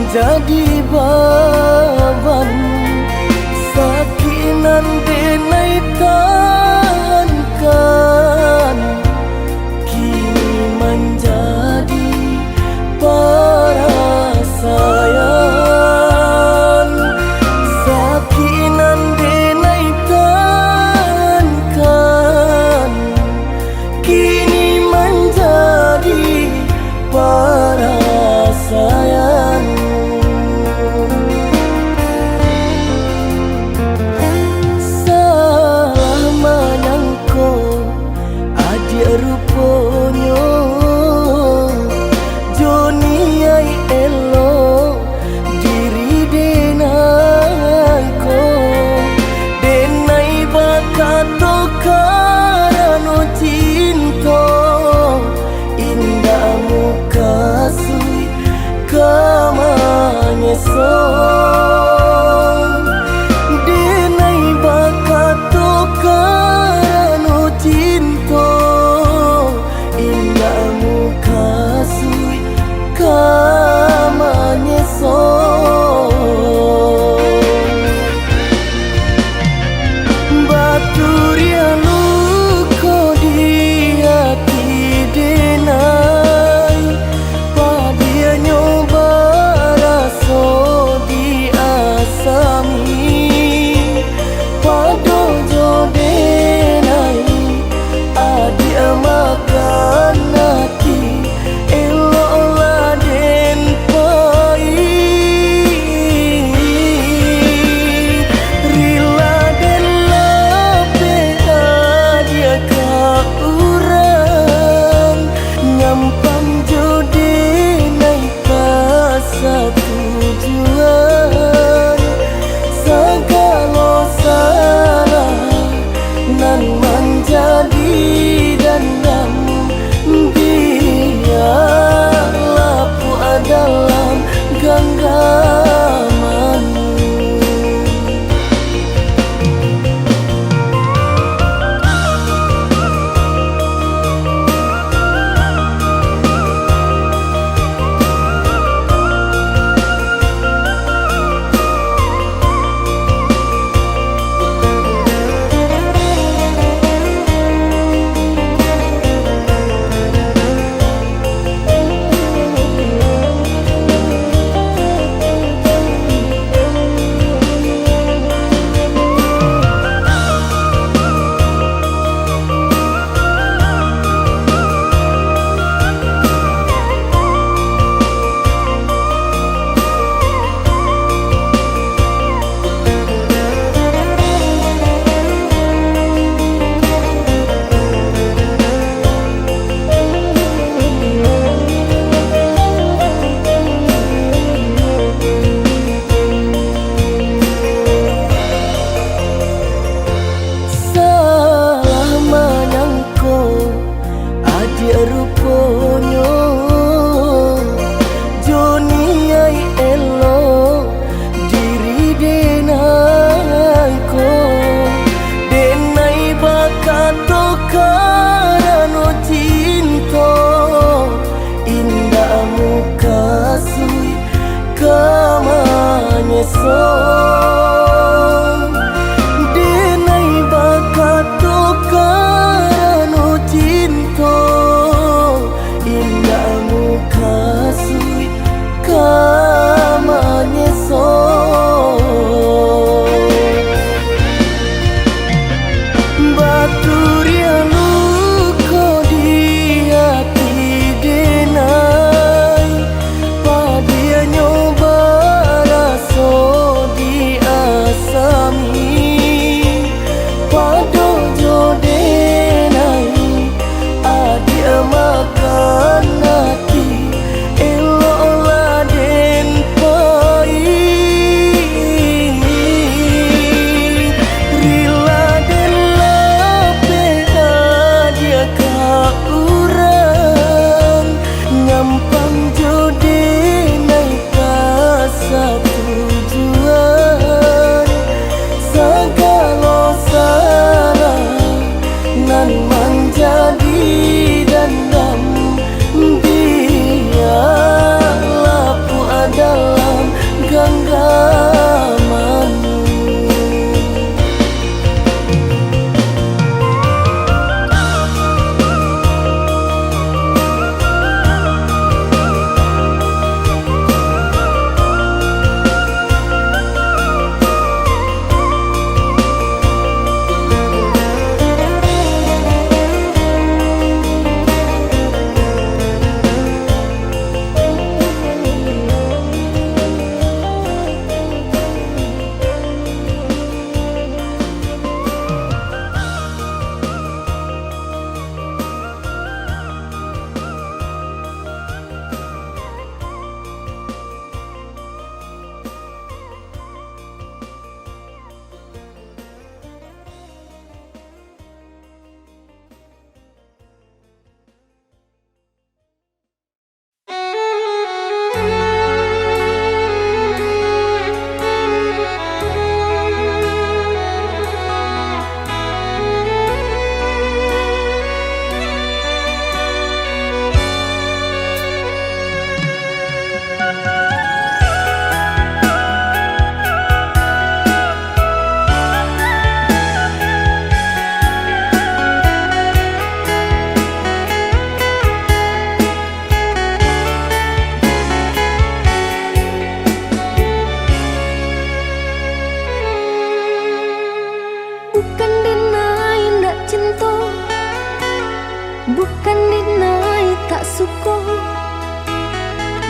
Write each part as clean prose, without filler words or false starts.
menjadi beban, sakinan denai tahankan, kini menjadi perasaan. Sakinan denai tahankan, kini menjadi perasaan. Salah menyangko adik ruponyo, Joni ai elo diri denai ko, denai bakato karano cinta, indah muka sui kamanyeso. Denai bakato karano cinta, indah muka sui kamanyeso. Baturia luko di hati denai, padia nyoba raso di asami, pado jo denai adia makan hati, elok laden pai, rila den lape adia ka urang, nyampang jo denai ka satu tujuan, segala salah nan menjadi dendam, biarlah pua dalam genggaman. Salah menyangko adik ruponyo, Joni ai elo diri denai ko, denai bakato karano cinta, indah muka sui kamanyeso. Denai bakato karano cinta, indah muka sui kamanyeso. Baturia luko di hati denai, padia nyoba raso di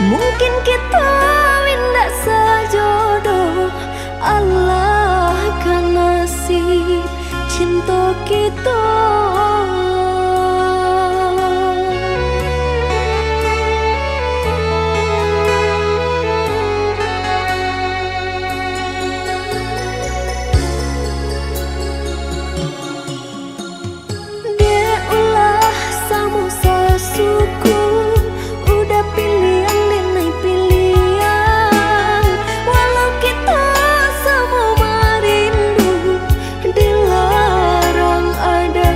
Mungkin kita windak sejodoh, Allah kan nasib cinta kita. Dia ulah samu sasuku, udah pilihan denai pilihan. Walau kita sama merindu, dilarang ada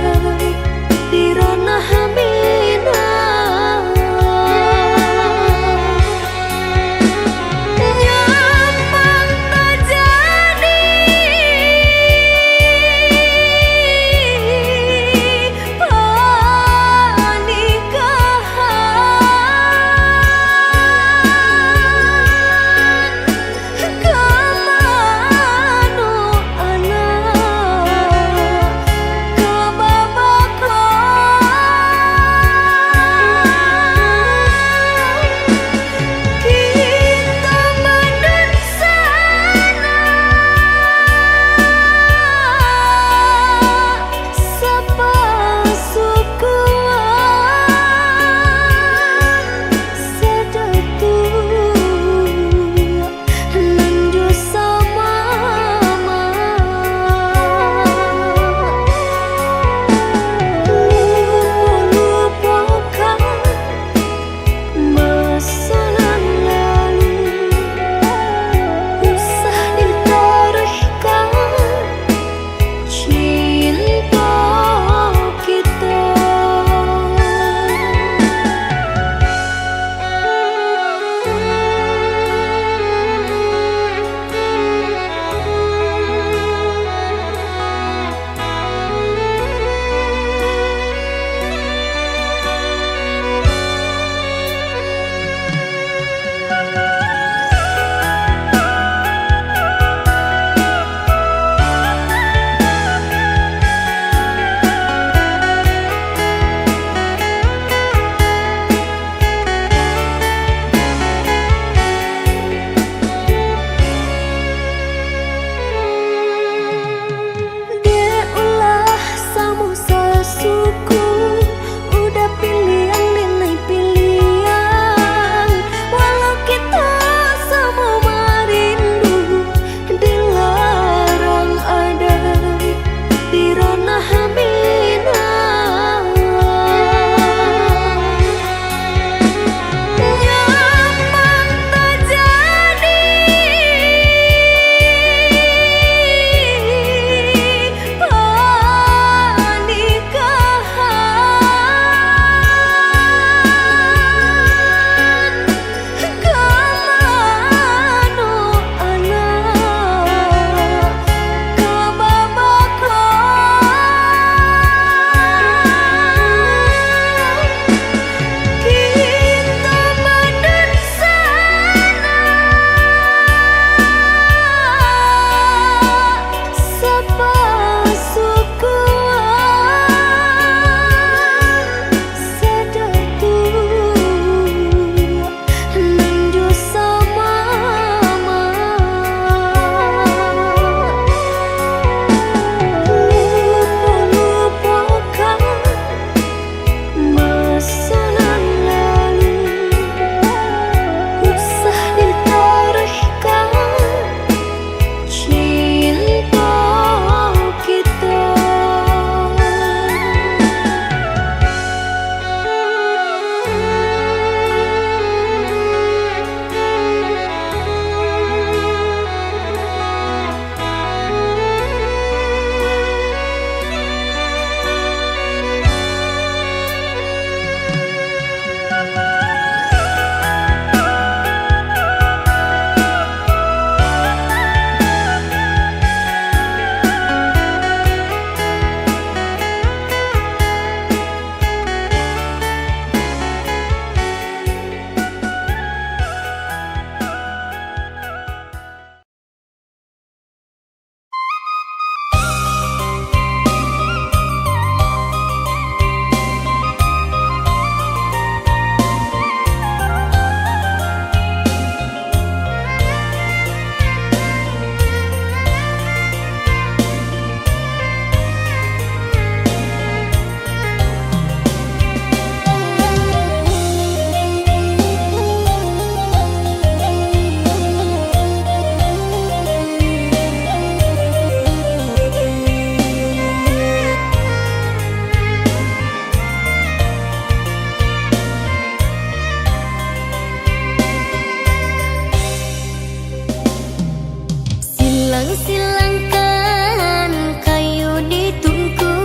Silang-silangkan kayu ditungku,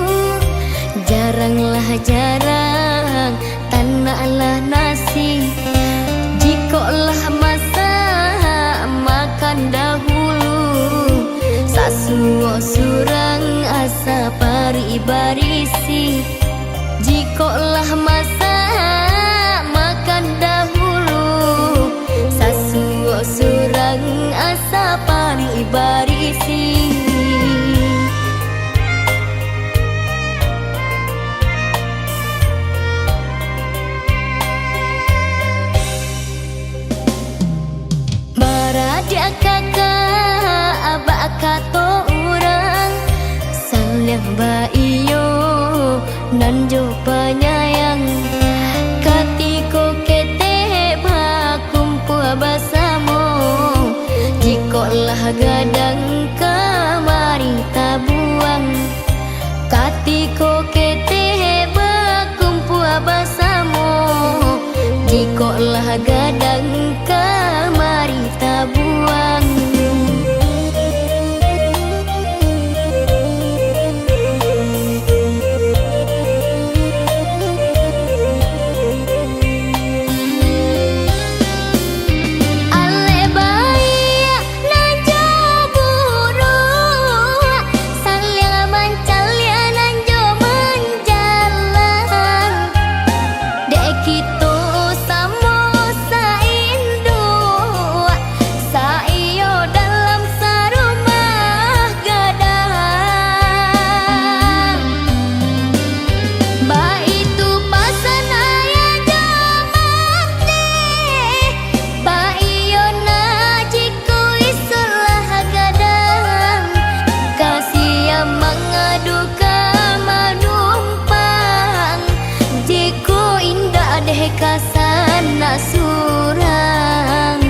jaranglah jarang tanahlah nasi. Jikolah masak makan dahulu, sasuo surang asa pari barisi. Jikolah masak makan dahulu, sasuo surang asa pari barisi. Baradia kakak abak kato urang, salyang baiyo nanjo penyayang. Katiko kete bakumpu basamo, jikolah gadang kamari tabuang. Katiko kete bakumpu basamo, jikolah gadang kamari tabuang. Kasana surang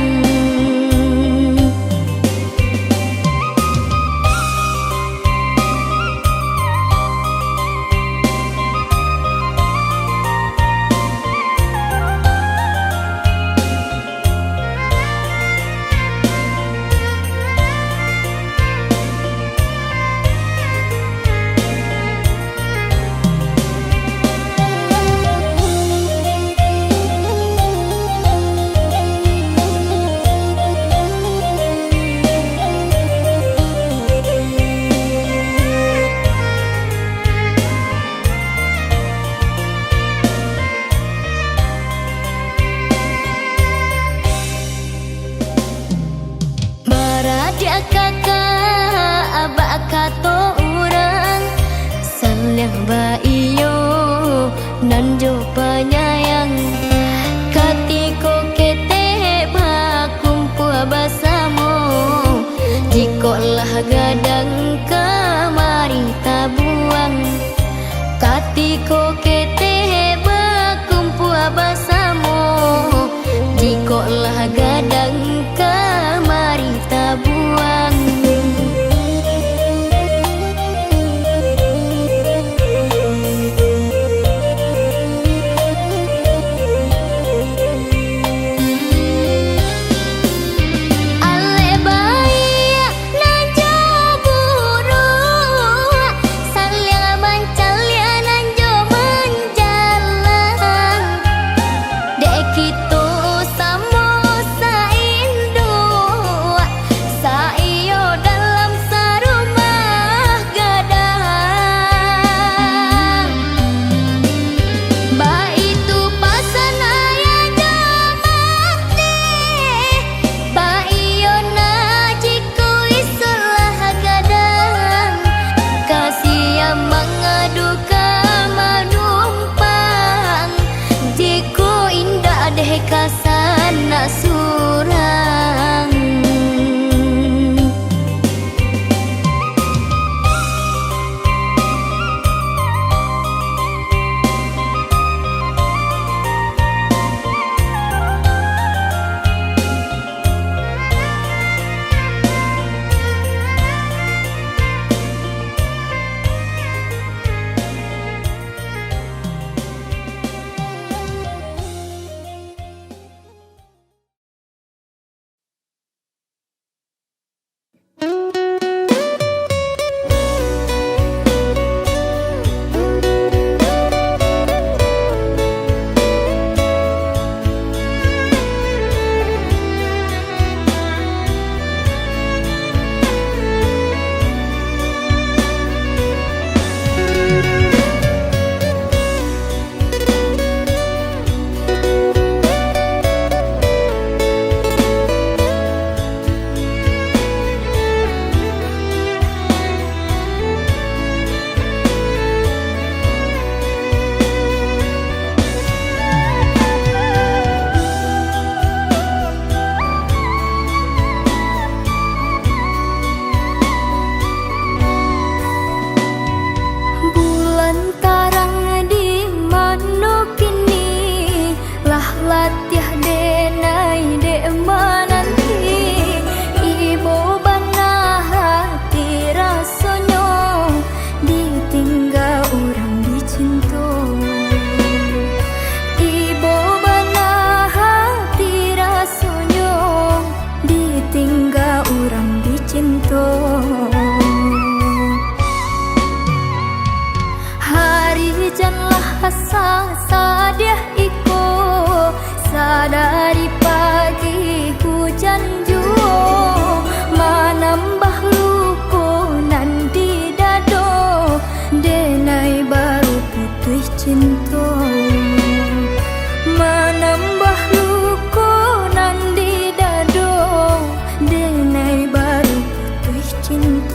kakak abak kato urang, salyang baiyo nanjo penyayang. Katiko kete bakumpu basamo, jikolah gadang kamari tabuang. Katiko kete bakumpu basamo, jikolah gadang kamari tabuang.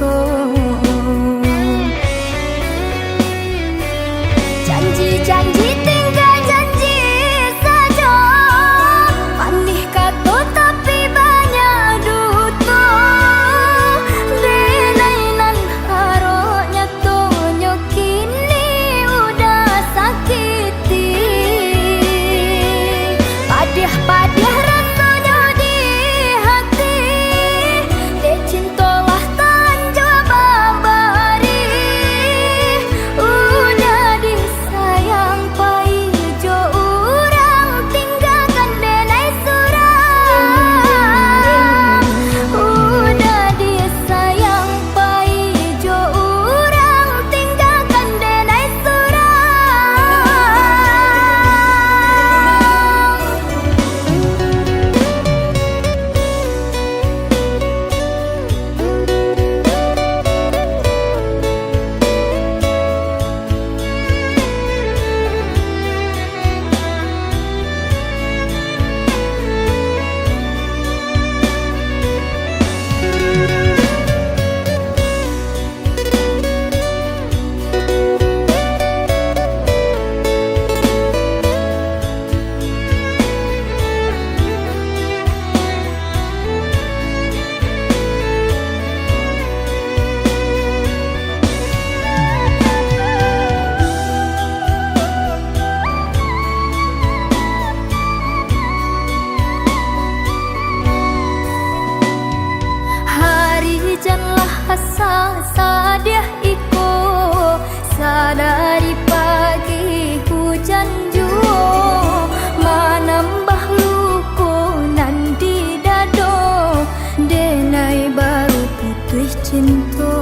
cinta. Janji-janji tinggal janji saja, manih kata tapi banyak duta. Denainan haroknya tonyo kini udah sakiti. Padih-padih rasanya di hati, dek cintalah tanjo babari. Udah disayang pai jo urang tinggalkan denai surang. Udah disayang pai jo urang tinggalkan denai surang. Hari janlah asa sadiah iko, sadari pagi hujan juo, manambah luko nan di dado, denai baru putus cinta.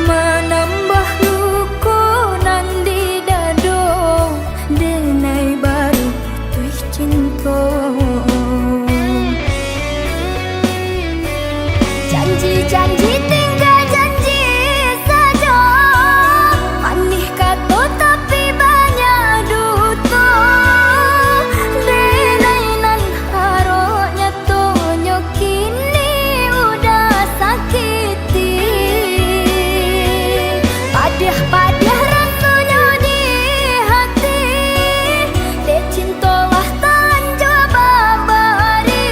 Manambah luko nan di dado, denai baru putus cinta. Janji-janji tinggal janji saja, manih kata tapi banyak duta. Denainan haroknya tonyo kini udah sakiti. Padih-padih rasanya di hati, dek cintalah tanjo babari.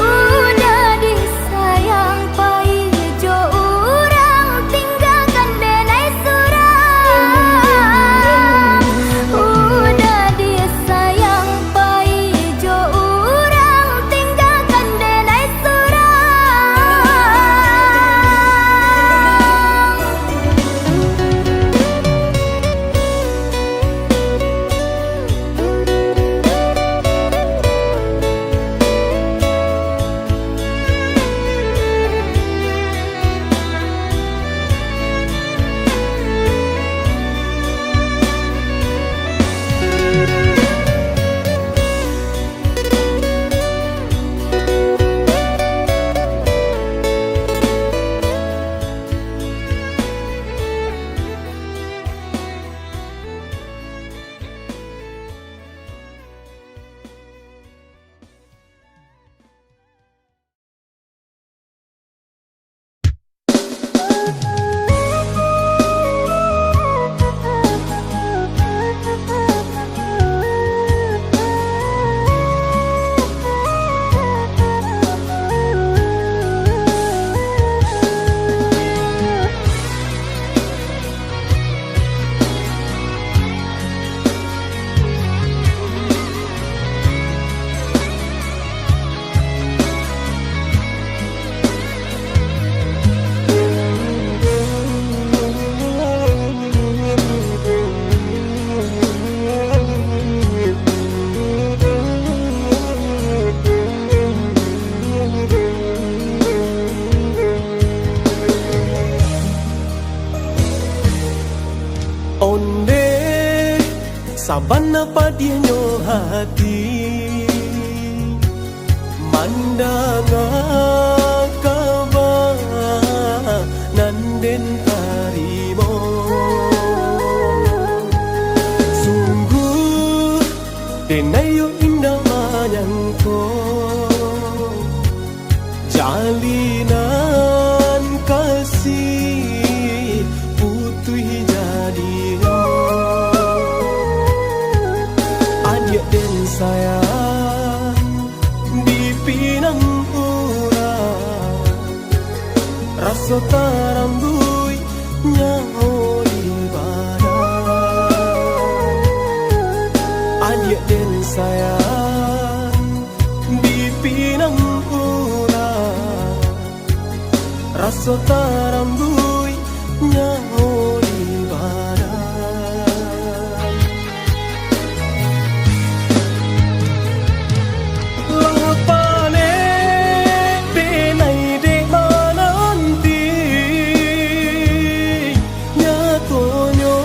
Udah disayang pai jo urang tinggalkan denai surang. Udah disayang pai jo urang tinggalkan denai surang. Sabana padianyo hati mandanga kaba nanden tarimo. Sungguh denayo indah yang ko jalina Rasa tarambui nyaho di badan. Adik dan sayang di pinang urang. Rasa tarambui nyaho di badan. Lapane denai de mananti nyatonyo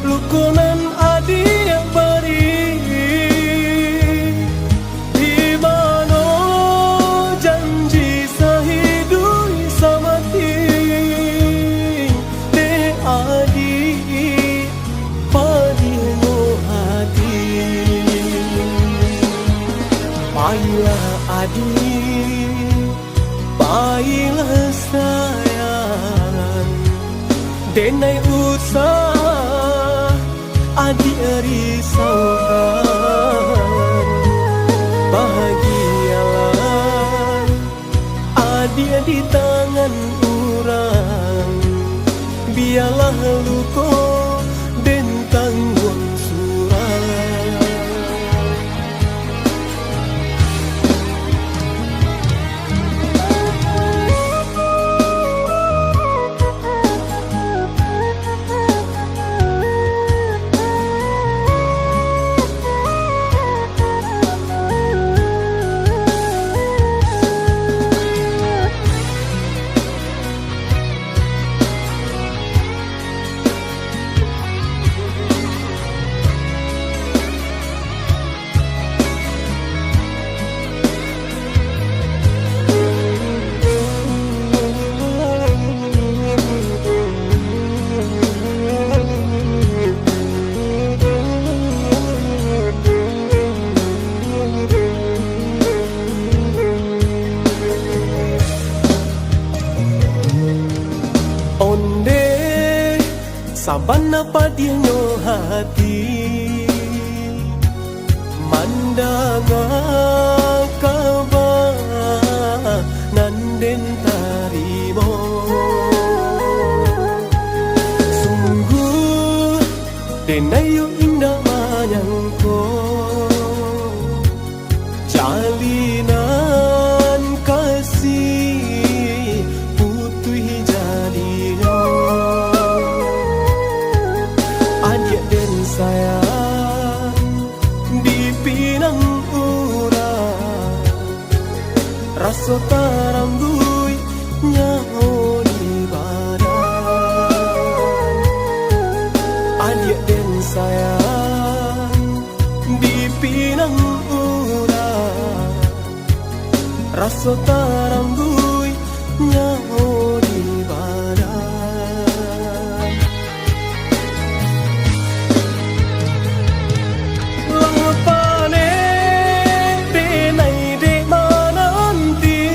lukonan adi yang bari di mano janji sahidui samati de adi padino hati. Baiklah adik, baiklah sayang, denai usah adik risaukan. Bahagialah adik di tangan orang, biarlah luko dan tanggung surang. Onde sabana padinyo hati mandaga kaba nanden tarimo. Sungguh denayu indah manyangko jalinan kasih putih jadinya. Adik dan sayang di pinang urang. Rasa tarambui nyaho di badan. Adik dan sayang di pinang urang. Rasa tarambui nyaho di badan. Lapane denai de mananti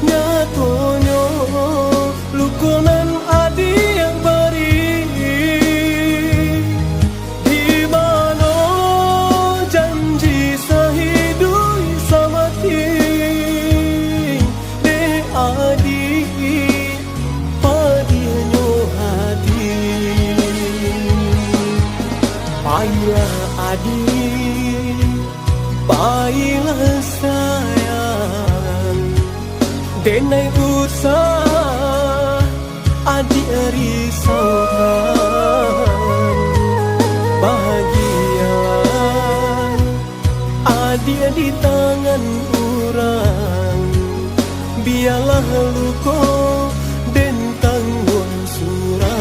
nyatonyo lukonan adi yang bari di mano janji sahidui samati de adi padinyo hati. Baiklah adik, baiklah sayang, denai usah adik risaukan. Bahagialah adik di tangan orang, biarlah luko dan tanggung surang.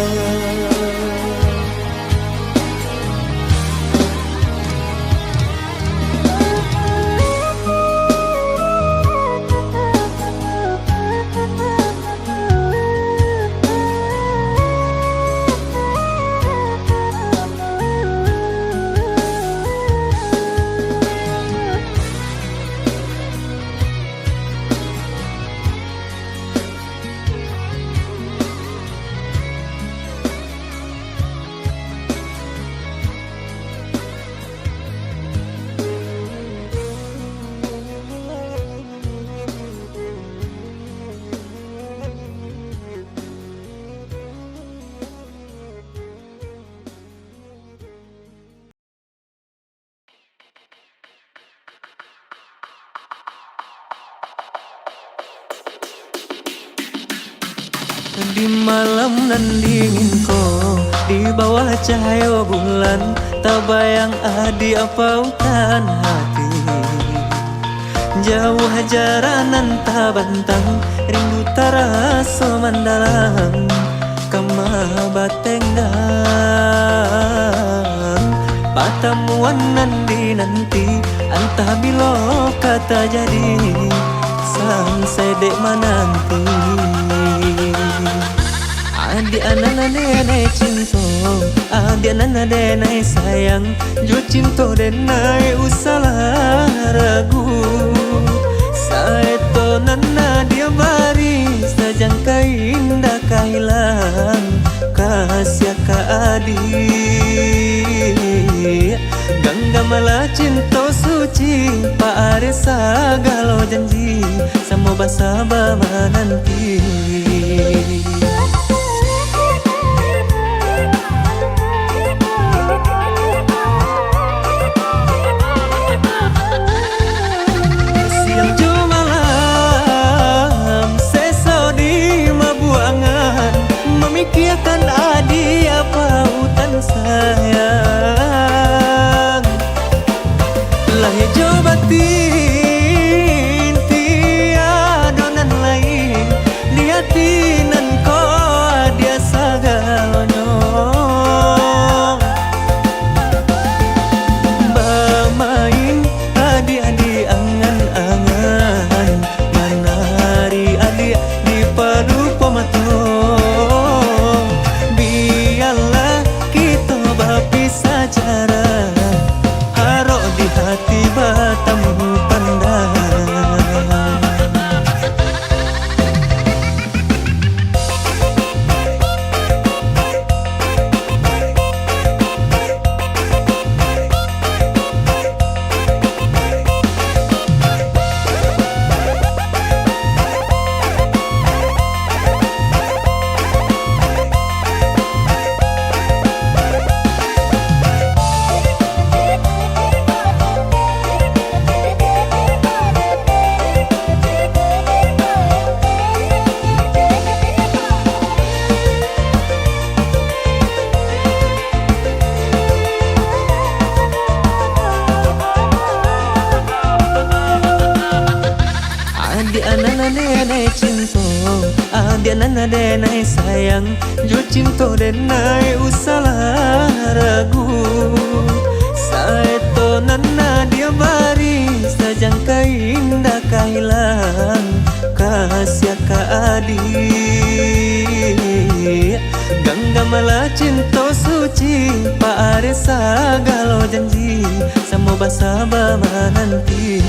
Di malam nan dingin ko, di bawah cahaya bulan, tak bayang adi apa utan hati. Jauh jaranan tak bantang, rindu terasa mendalam, kama batengan. Pertemuan nanti entah bila kata jadi, sang sedek menanti. Adi anana denai cinta, adi anana denai sayang, jo cinta denai usalah ragu. Saeto nana dia bari, sajangka indah kahilang, kasih ka adi. Ganggamala cinta suci, pa are sagalo janji, samo basaba menanti. Siang jo malam, seso di mabuangan, memikirkan adi apa hutan sayang. Lahir jo batin, tiada nan lain, di hati nan ko dia sagalonyo. Bermain adi-adi angan-angan, menari adi di padu pemato. Biarlah kita berpisah jarak, harok di hati bertemu pandang. Adi anana denai cinta, adi anana denai sayang, jo cinta denai usalah ragu. Saeto nana dia bari, sajangka indah kahilang, kasih ka adi. Ganggamala cinta suci, pa are sagalo janji, samo basaba menanti.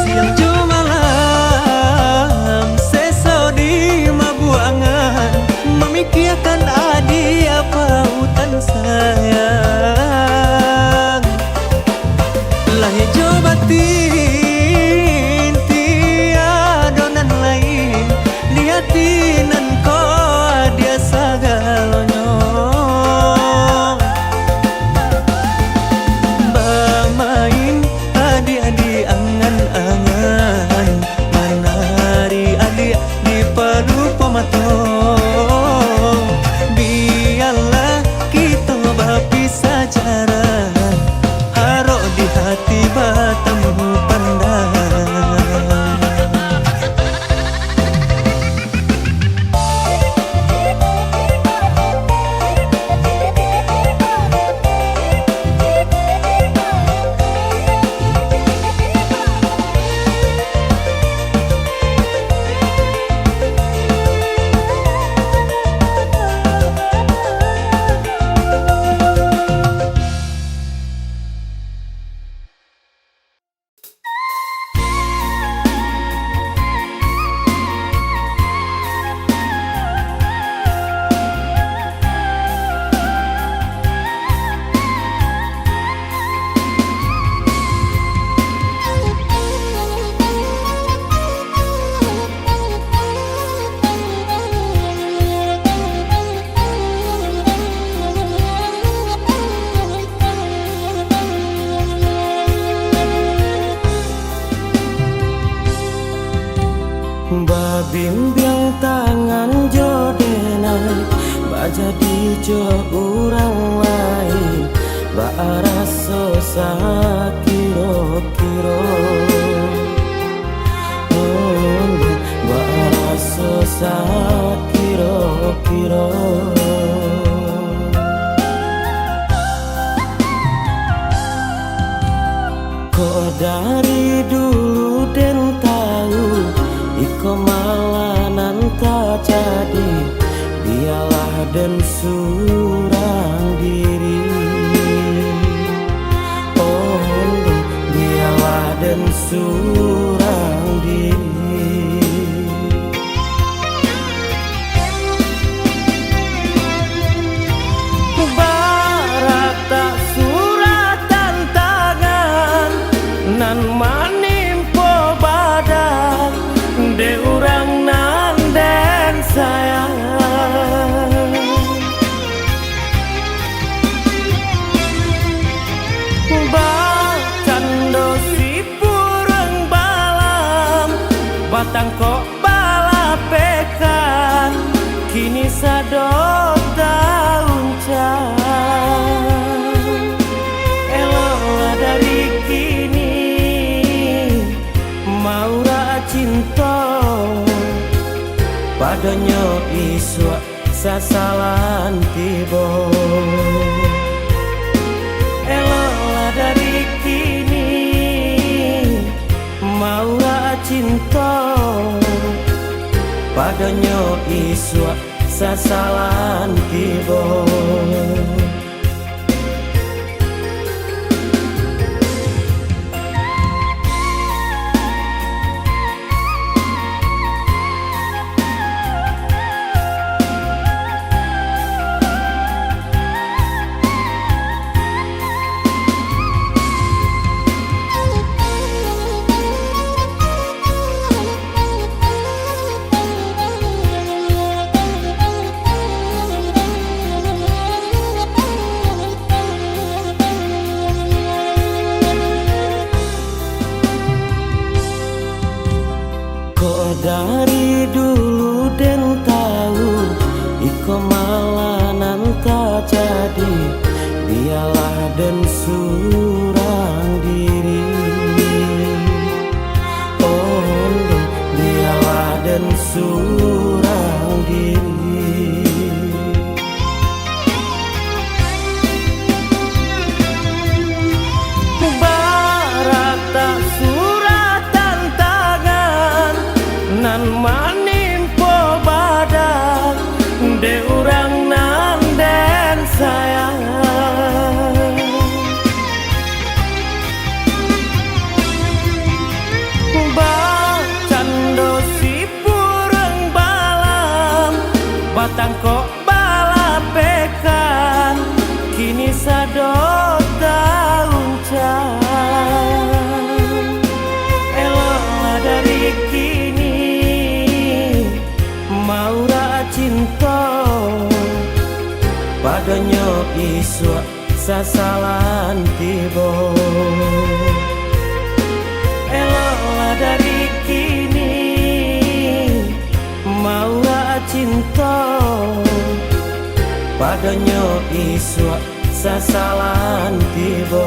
Siang jo malam, seso di mabuangan, memikirkan adi apa hutan sayang. Lahir jo batin, tiada nan lain, di hati nan jo urang lain baraso sakiro-kiro baraso sakiro-kiro. Kok dari dulu den tahu iko malanan tak jadi, biarlah den surang diri. Oh biarlah den surang diri. Barat tak suratan tangan nan manimpo badan de urang nan den sayang. Bacando si pureng balam batang kok balapekan kini sadot daun can. Elola dari kini maura cinta padanya iswa sasalan tiba. Elola dari kini maura cinta padanya iswa sasalan tiba. Dari dulu den tahu iko malanan tak jadi, biarlah den surang diri. Oh biarlah den surang diri. Barat tak suratan tangan nan manimpo badan de urang nan den sayang. Bacando si pureng balam batang kok balapekan kini sadot daun can. Elola dari kini maura cinta padanya iswa sasalan tiba. Elola dari kini maura cinta padanya iswa sasalan tiba.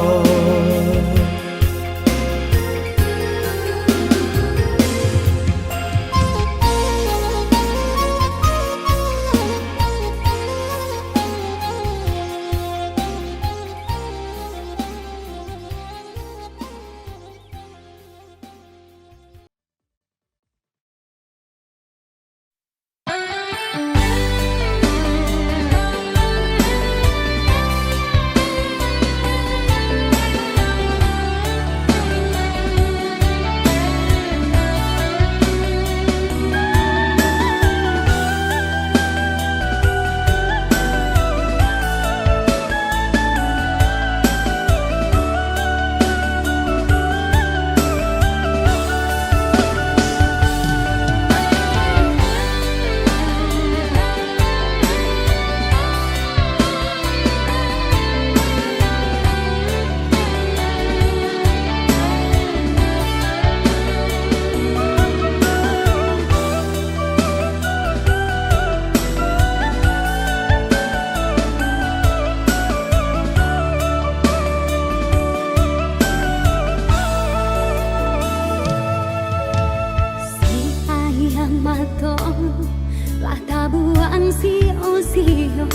sio-sio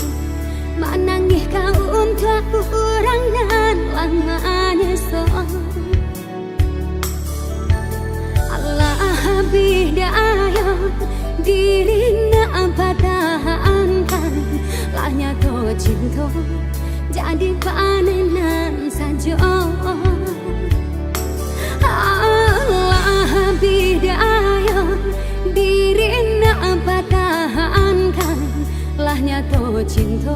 manangih kau untuk orang nan lamanya so Allah bidaya dirina patahankan lahnya to cinta jadi panenan saja Allah bidaya dirina patahankan lahnya to cinta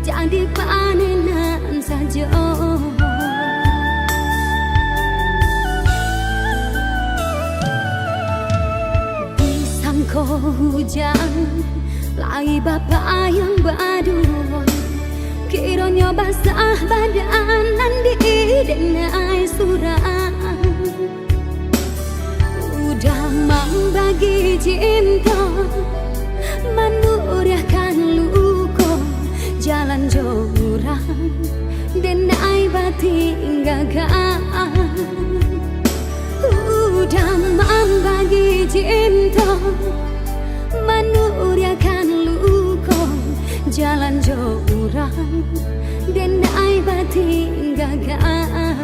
jadi panenan saja hujan lagi bapak yang badu kiranya basah badanan di denai surah udah membagi cinta menurahkan luka jalan jurang denai batin gagal udah membagi cinta menurahkan luka jalan jurang dan ai batin gagal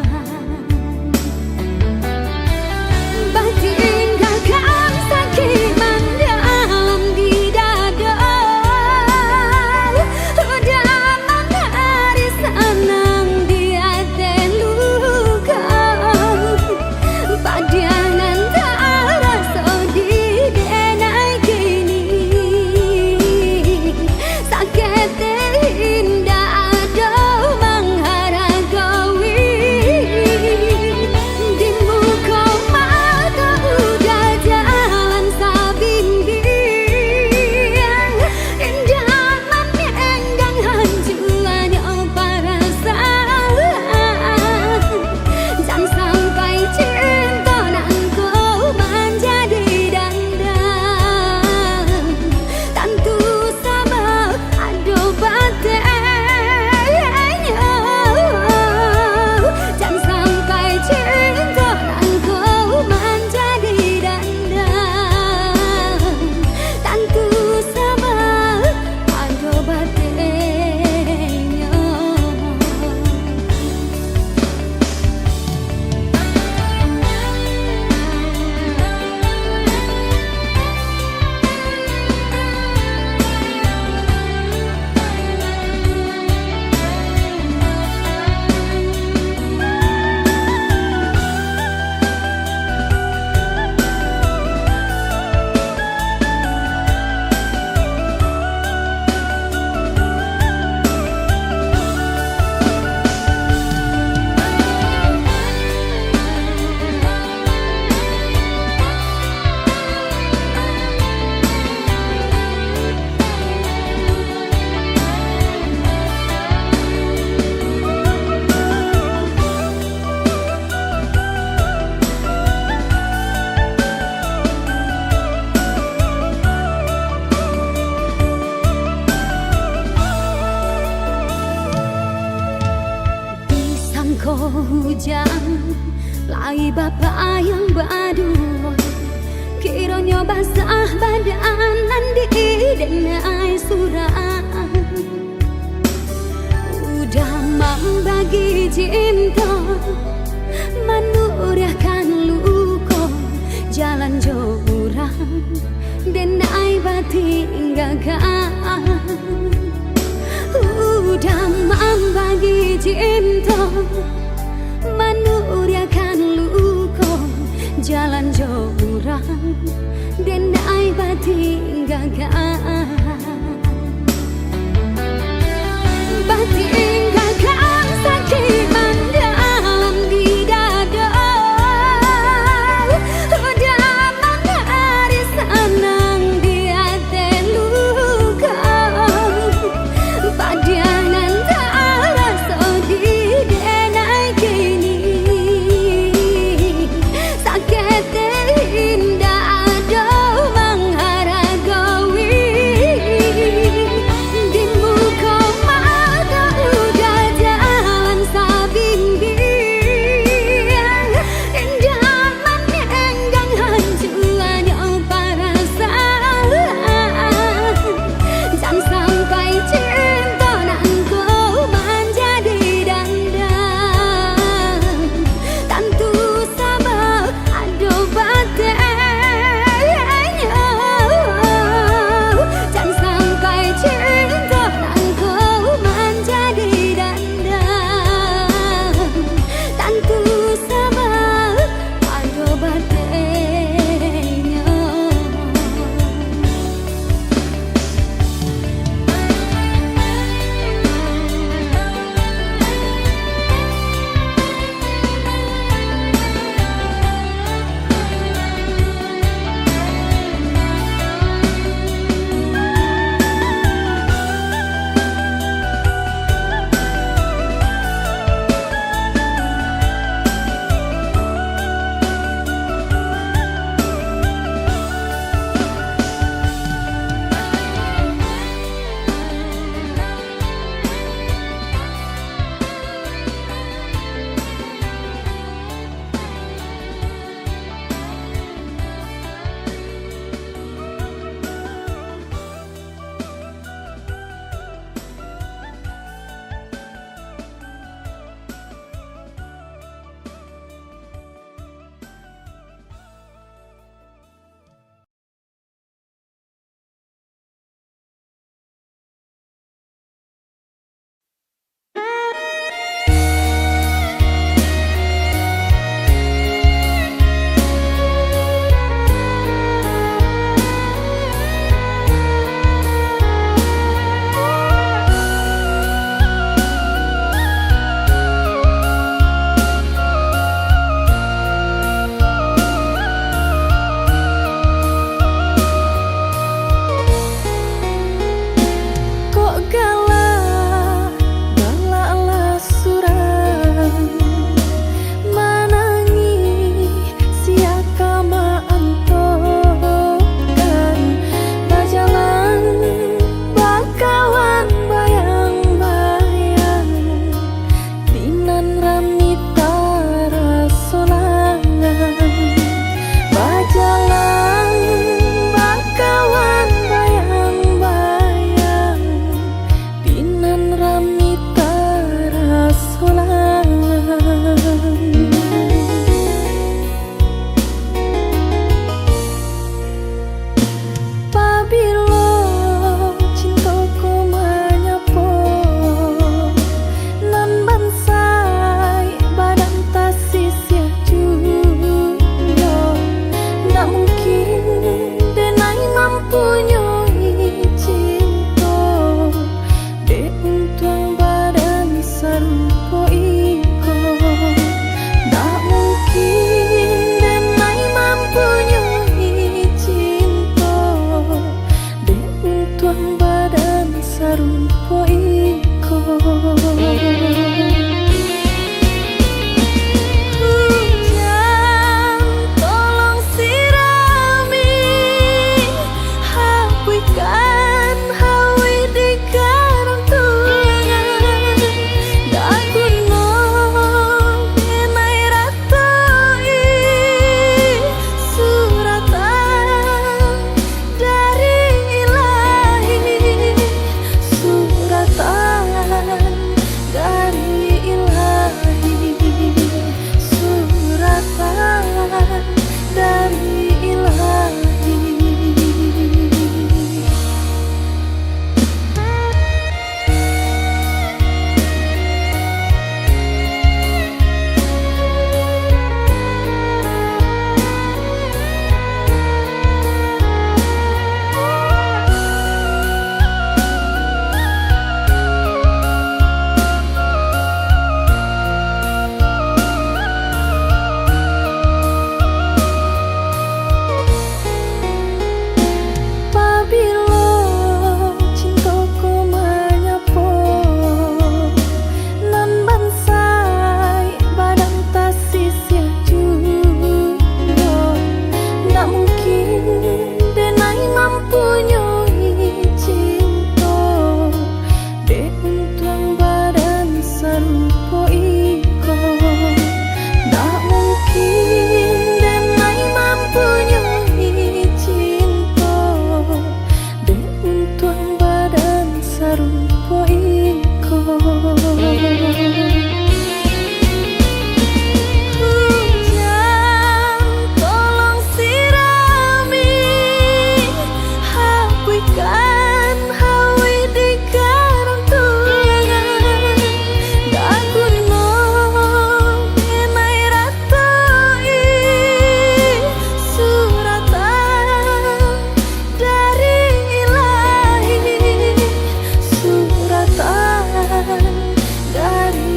batin gagal sakit mendalam di dada udah menari senang di hati luka padanan tak rasa di denai kini sakit indah ada mengharagawi di muka mata udah jalan sabimbiang indah memenggang hancurannya perasaan jangan sampai cinta nan kau menjadi dandang tentu sama ada batiknya jangan sampai cinta nan kau menjadi dandang tentu sama ada batiknya hujan lagi bapak yang badu kiranya basah badanan di denai surah udah membagi cinta menurahkan luka jalan jurang denai batin gagal udah membagi cinta menurahkan luka jalan jurang dan ai batin gagal batin gagal sakit mendalam di dada udah menari senang di hati luka padanan tak rasa di denai kini sakit indah ada mengharagawi badan sarupo iko. Hujan tolong sirami, hapuskan hawi di karang tuangan. Dakuno denai ratoi suratan dari ilahi, suratan dari ilahi, suratan dari ilahi. Dari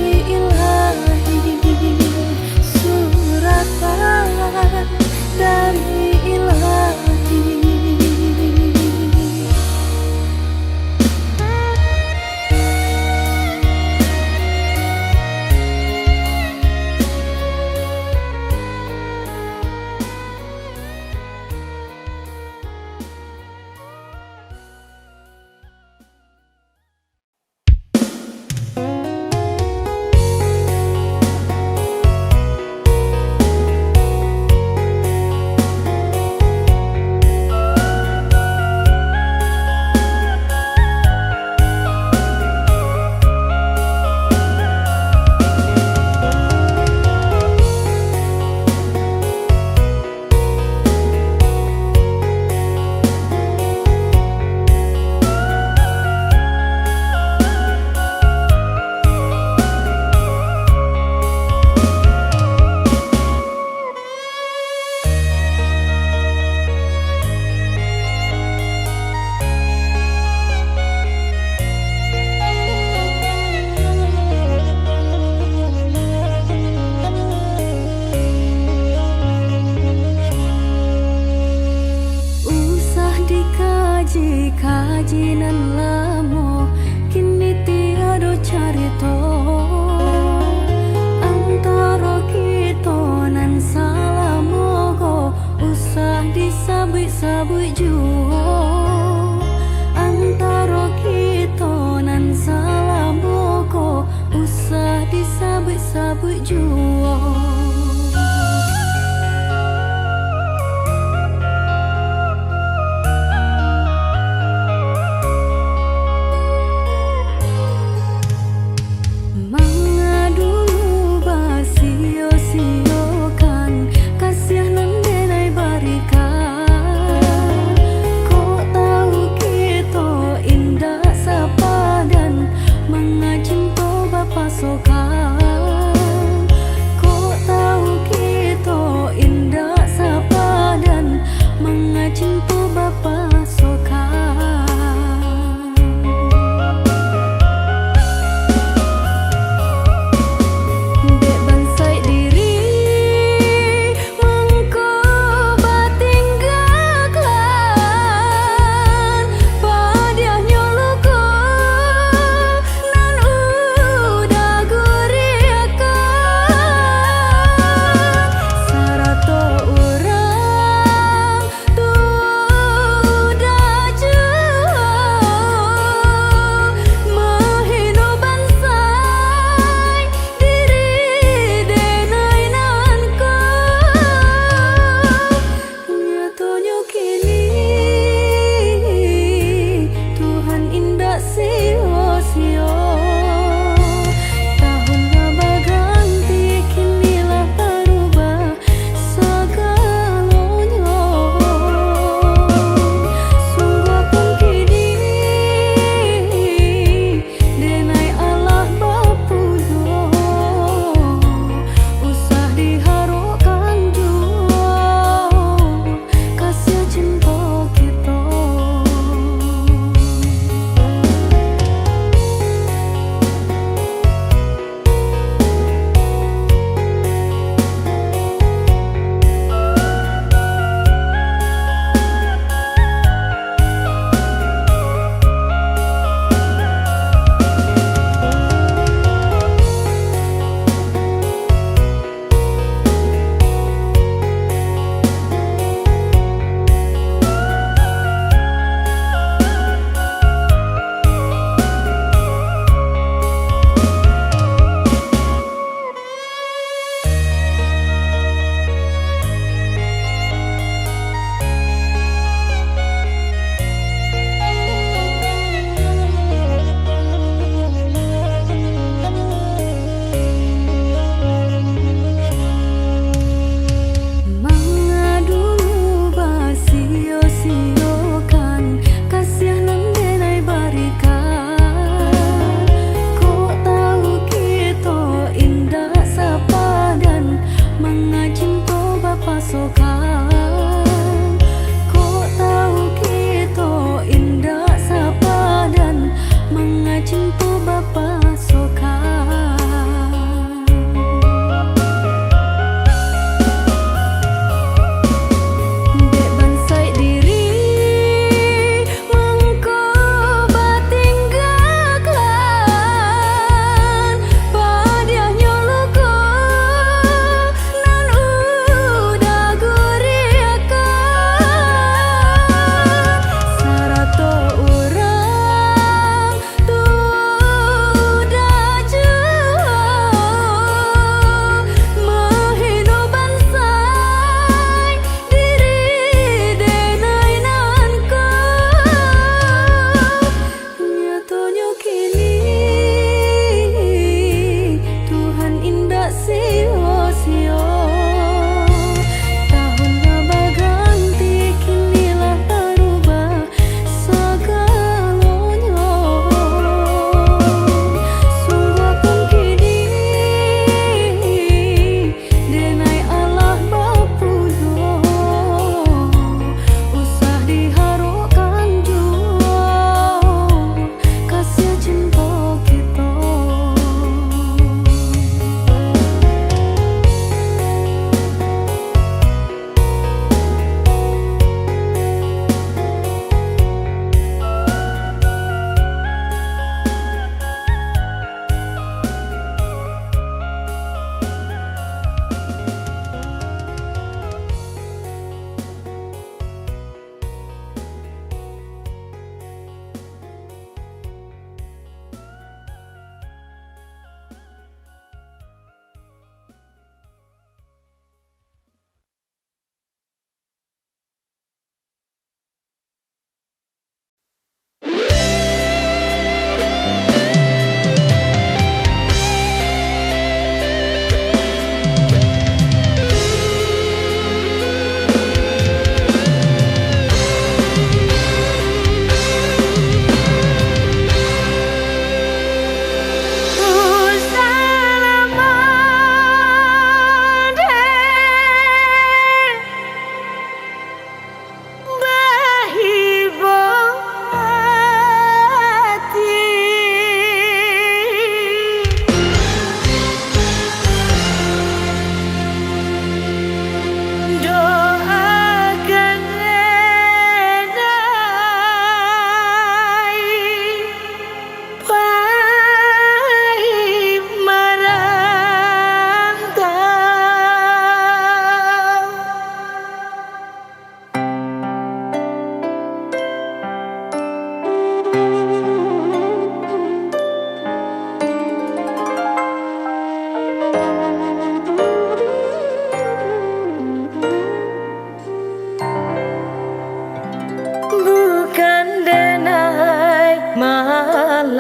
tak sia-sia. Tahun abah ganti, kinilah berubah segalanya. Sungguh pun kini denai Allah bapuyo, usah diharapkan jua kasih cinta kita.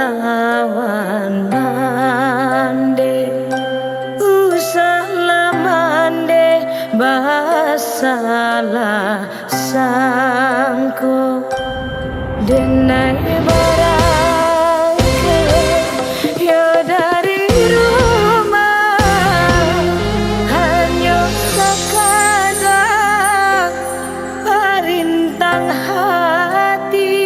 lawan mande usah mande basalah sangko denai barang yo dari rumah hanya sekadar perintang hati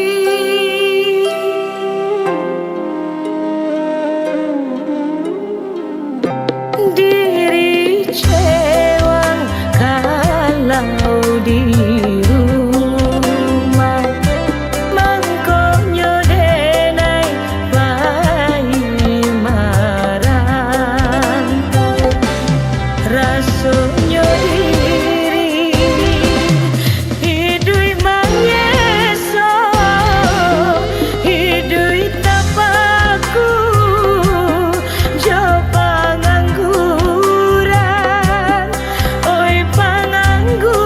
diri cewang kalau di rumah mangkonyo denai bayi marantau rasonyo diri hidui manyeso hidui tapaku jo pangangguran oi pangangguran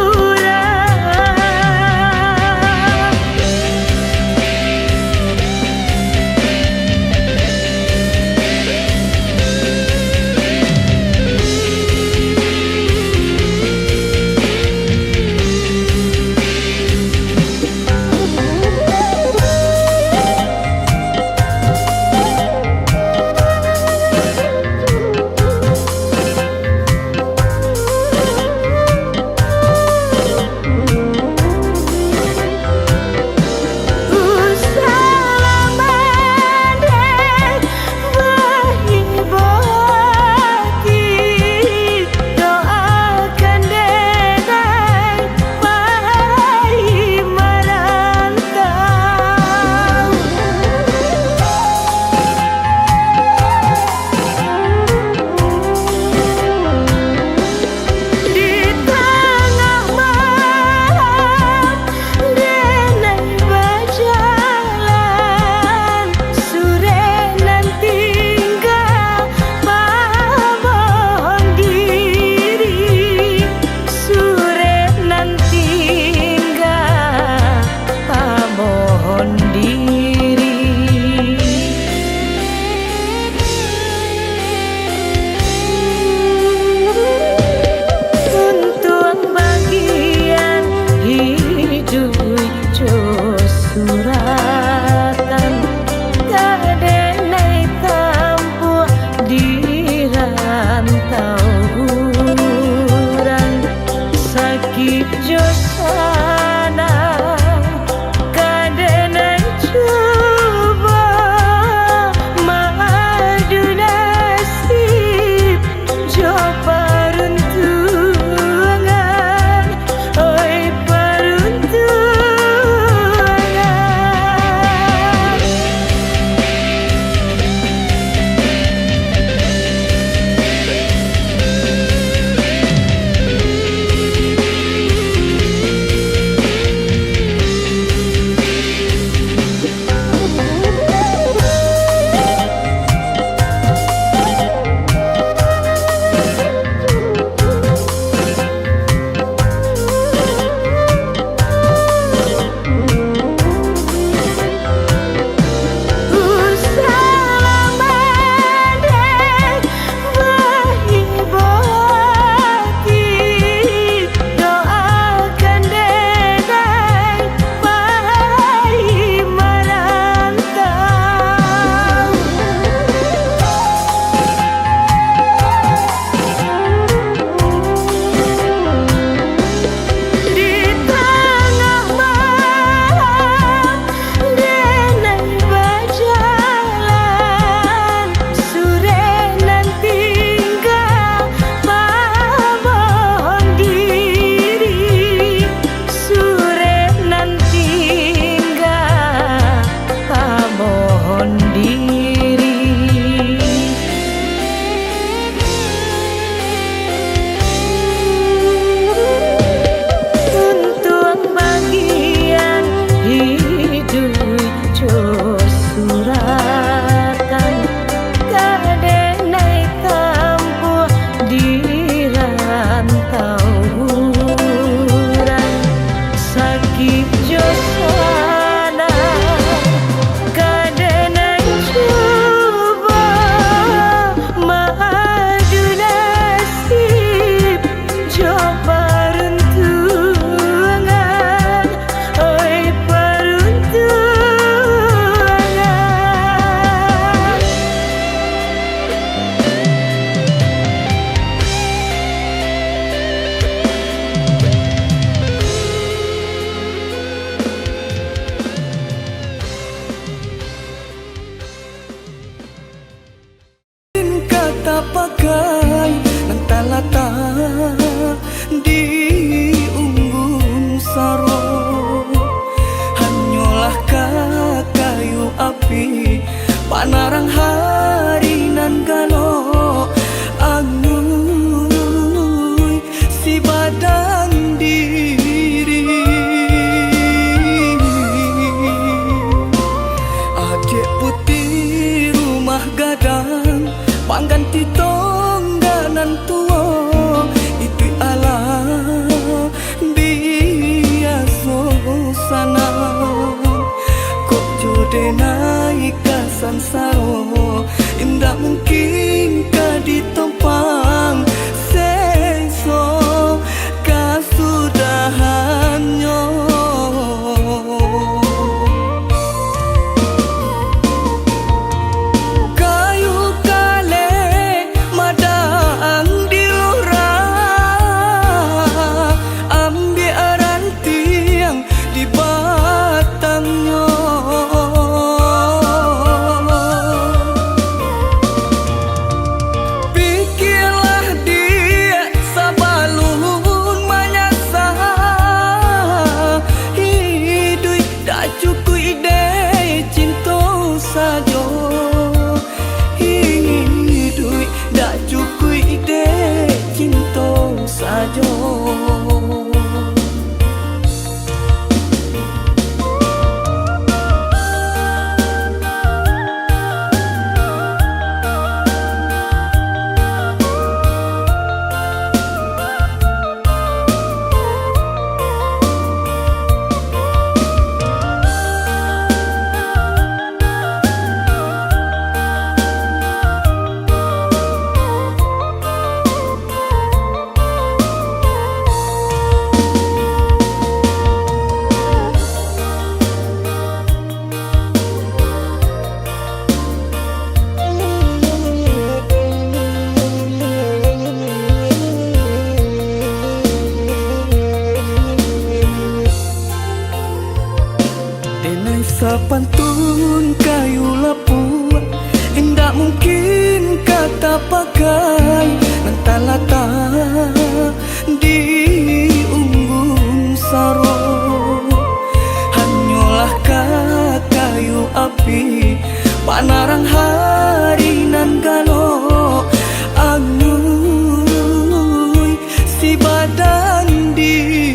suratan kadenai tampu di rantau urang sakit josana kadenai coba madu nasib jo peruntungan oi peruntungan sakit josana kadang pakai nan talata di unggun saro. Hanyalah kayu api panarang hari nan galo anguy si badan diri. Adik putih rumah gadang pangganti tongganan tua itu alam biasa sana. Kok jode naik kasan sao indah mungkin ka ditopang seso kasudahannya. Kayu kale madang dilora ambil aran tiang di batangnya. Pikirlah dia sabalun manyasa hidup dah cukup ide cinta saja. Hidup dah cukup ide cinta saja. Sapantun kayu lapuk indah mungkin kata pakai nan talata di unggun saro. Hanyalah kayu api panarang hari nan galo anguy si badan diri.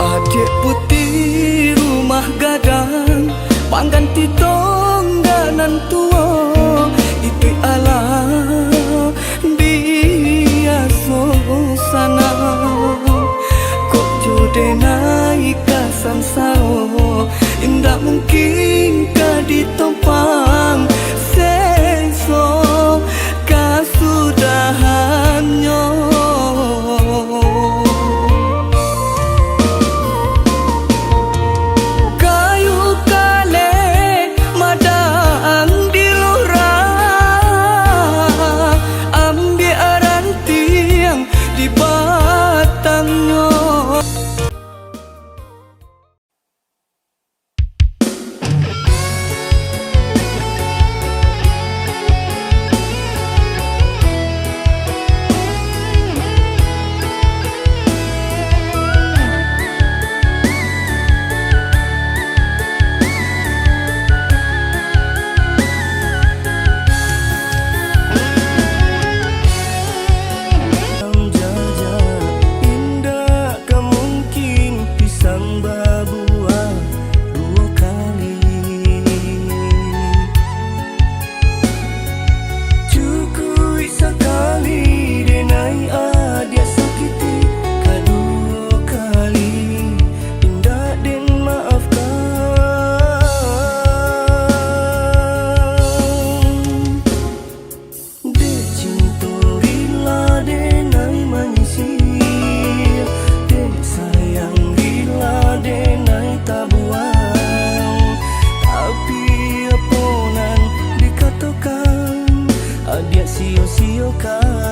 Adik putih rumah gadang pangganti tongganan tua itu alam biasa sana. Kok jode naik kasan sao indah mungkin ka ditopang seso kasudahannya. Sio-siokan